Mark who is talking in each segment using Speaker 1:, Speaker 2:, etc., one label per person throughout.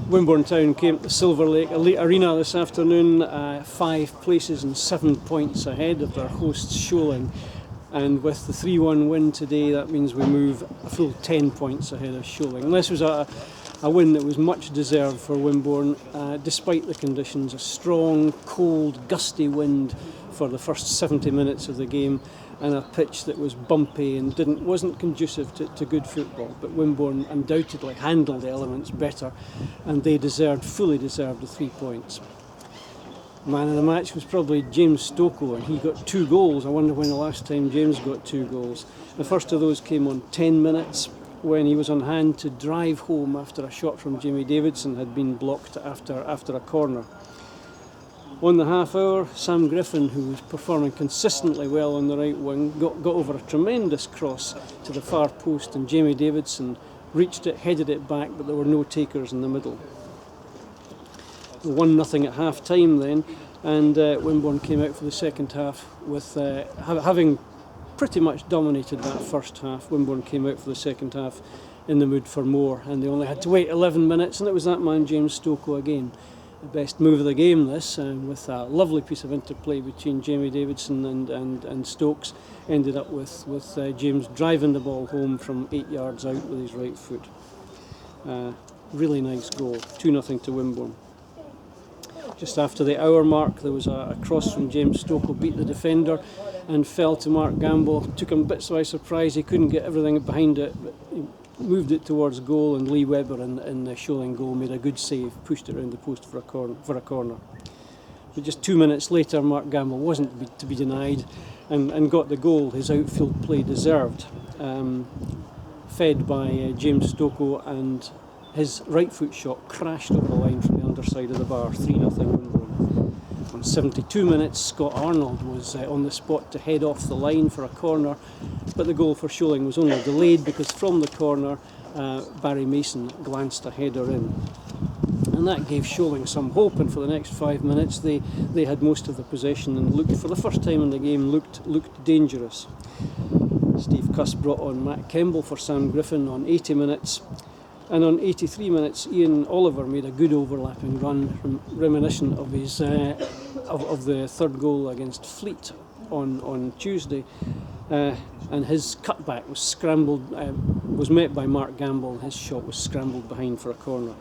Speaker 1: Wimborne Town came to Silver Lake Arena this afternoon, 5 places and 7 points ahead of their hosts Sholing. And with the 3-1 win today, that means we move a full 10 points ahead of Sholing. And this was a win that was much deserved for Wimborne, despite the conditions. A strong, cold, gusty wind for the first 70 minutes of the game, and a pitch that was bumpy and wasn't conducive to good football. But Wimborne undoubtedly handled the elements better, and they fully deserved the 3 points. Man of the match was probably James Stocco, and he got 2 goals. I wonder when the last time James got 2 goals. The first of those came on 10 minutes when he was on hand to drive home after a shot from Jamie Davidson had been blocked after a corner. On the half hour, Sam Griffin, who was performing consistently well on the right wing, got over a tremendous cross to the far post, and Jamie Davidson reached it, headed it back, but there were no takers in the middle. 1-0 at half time then, and Wimborne came out for the second half with having pretty much dominated that first half. Wimborne came out for the second half in the mood for more, and they only had to wait 11 minutes, and it was that man James Stocco again. The best move of the game, this, with a lovely piece of interplay between Jamie Davidson and Stokes, ended up with James driving the ball home from 8 yards out with his right foot. Really nice goal, 2-0 to Wimborne. Just after the hour mark, there was a cross from James Stocco, beat the defender and fell to Mark Gamble. Took him bits by surprise, he couldn't get everything behind it, but he moved it towards goal, and Lee Webber in the Sholing goal made a good save, pushed it around the post for a corner. But just 2 minutes later, Mark Gamble wasn't to be denied and got the goal his outfield play deserved, fed by James Stocco, and his right foot shot crashed over the line from the underside of the bar, 3-0 Wimborne. On 72 minutes, Scott Arnold was on the spot to head off the line for a corner, but the goal for Sholing was only delayed because from the corner, Barry Mason glanced a header in. And that gave Sholing some hope, and for the next 5 minutes they had most of the possession and looked, for the first time in the game, looked dangerous. Steve Cuss brought on Matt Kemble for Sam Griffin on 80 minutes. And on 83 minutes, Ian Oliver made a good overlapping run, reminiscent of his of the third goal against Fleet on Tuesday, and his cutback was scrambled, was met by Mark Gamble, and his shot was scrambled behind for a corner.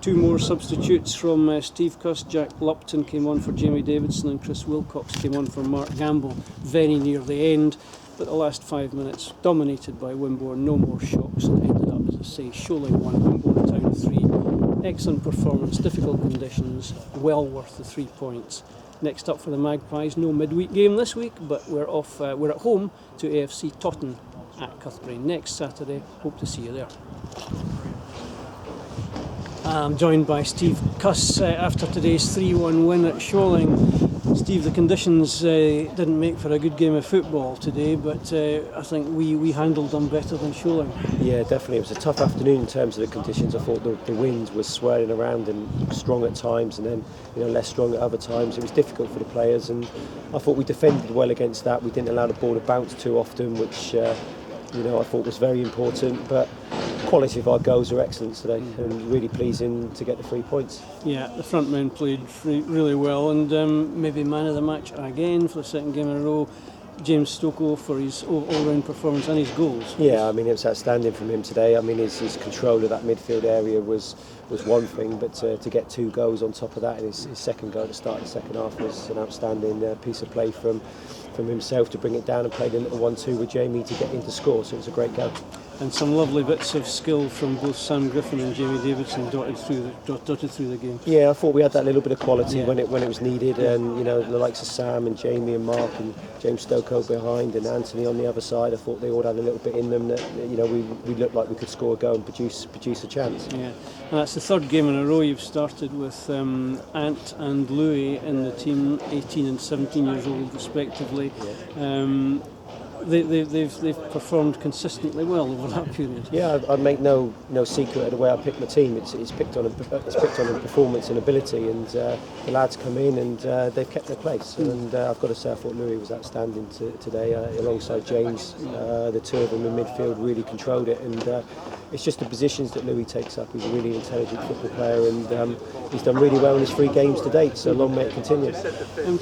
Speaker 1: 2 more substitutes from Steve Cuss. Jack Lupton came on for Jamie Davidson, and Chris Wilcox came on for Mark Gamble very near the end. But the last 5 minutes dominated by Wimborne, no more shocks, and ended up, as I say, Sholing 1, Wimborne Town 3. Excellent performance, difficult conditions, well worth the 3 points. Next up for the Magpies, no midweek game this week, but we're at home to AFC Totton at Cuthbury next Saturday. Hope to see you there. I'm joined by Steve Cuss after today's 3-1 win at Sholing. Steve, the conditions didn't make for a good game of football today, but I think we handled them better than Sholing.
Speaker 2: Yeah, definitely. It was a tough afternoon in terms of the conditions. I thought the wind was swirling around and strong at times, and then less strong at other times. It was difficult for the players, and I thought we defended well against that. We didn't allow the ball to bounce too often, which I thought was very important. But quality of our goals are excellent today, and really pleasing to get the 3 points.
Speaker 1: Yeah, the front men played really well, and maybe man of the match again for the second game in a row, James Stocco, for his all-round performance and his goals.
Speaker 2: Yeah, I mean, it was outstanding from him today. I mean, his control of that midfield area was one thing, but to get 2 goals on top of that, and his second goal to start the second half was an outstanding piece of play from himself to bring it down, and played a little 1-2 with Jamie to get him to score, so it was a great goal.
Speaker 1: And some lovely bits of skill from both Sam Griffin and Jamie Davidson dotted through the game.
Speaker 2: Yeah, I thought we had that little bit of quality when it was needed, and the likes of Sam and Jamie and Mark and James Stocco behind and Anthony on the other side. I thought they all had a little bit in them that we looked like we could score a goal and produce a chance. Yeah,
Speaker 1: and that's the third game in a row you've started with Ant and Louis in the team, 18 and 17 years old respectively. Yeah. They've performed consistently well over that period.
Speaker 2: Yeah, I make no secret of the way I pick my team. It's picked on a performance and ability, and the lads come in and they've kept their place. And I've got to say, I thought Louis was outstanding today alongside James. The two of them in midfield really controlled it, and it's just the positions that Louis takes up. He's a really intelligent football player, and he's done really well in his 3 games to date, so long may it continue.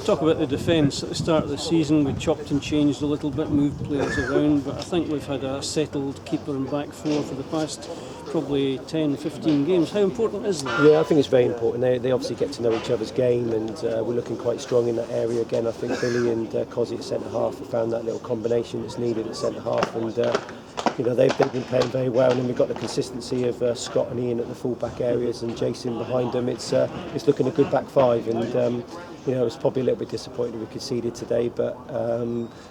Speaker 1: Talk about the defence. At the start of the season we chopped and changed a little bit, moved players around, but I think we've had a settled keeper and back four for the past probably 10-15 games. How important is that?
Speaker 2: Yeah, I think it's very important. They obviously get to know each other's game, and we're looking quite strong in that area again. I think Billy and Cozzy at centre half have found that little combination that's needed at centre half, and they've been playing very well. And then we've got the consistency of Scott and Ian at the full back areas, and Jason behind them. It's looking a good back five, and it's probably a little bit disappointing we conceded today, but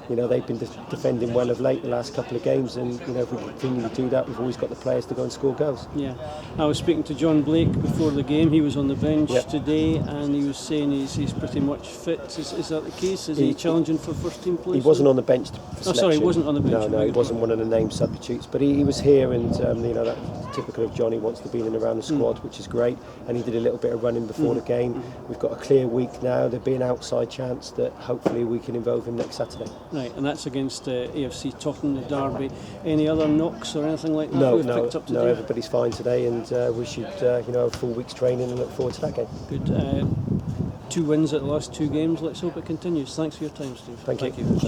Speaker 2: they've been defending well of late the last couple of games, and if we continue to do that, we've always got the players to go and score goals.
Speaker 1: Yeah, I was speaking to John Blake before the game. He was on the bench today, and he was saying he's pretty much fit. Is that the case? Is he challenging for first team place?
Speaker 2: He wasn't on the bench for selection.
Speaker 1: Sorry, he wasn't on the bench.
Speaker 2: No, he wasn't one of the named substitutes, but he was here, and that's typical of John. He wants to be in and around the squad, which is great, and he did a little bit of running before the game. We've got a clear week now. There'll be an outside chance that hopefully we can involve him next Saturday.
Speaker 1: Right, and that's against AFC Tottenham, the derby. Any other knocks or anything like that
Speaker 2: No,
Speaker 1: picked up today?
Speaker 2: no, everybody's fine today, and we should have a full week's training and look forward to that game.
Speaker 1: Good. 2 wins at the last 2 games. Let's hope it continues. Thanks for your time, Steve.
Speaker 2: Thank you.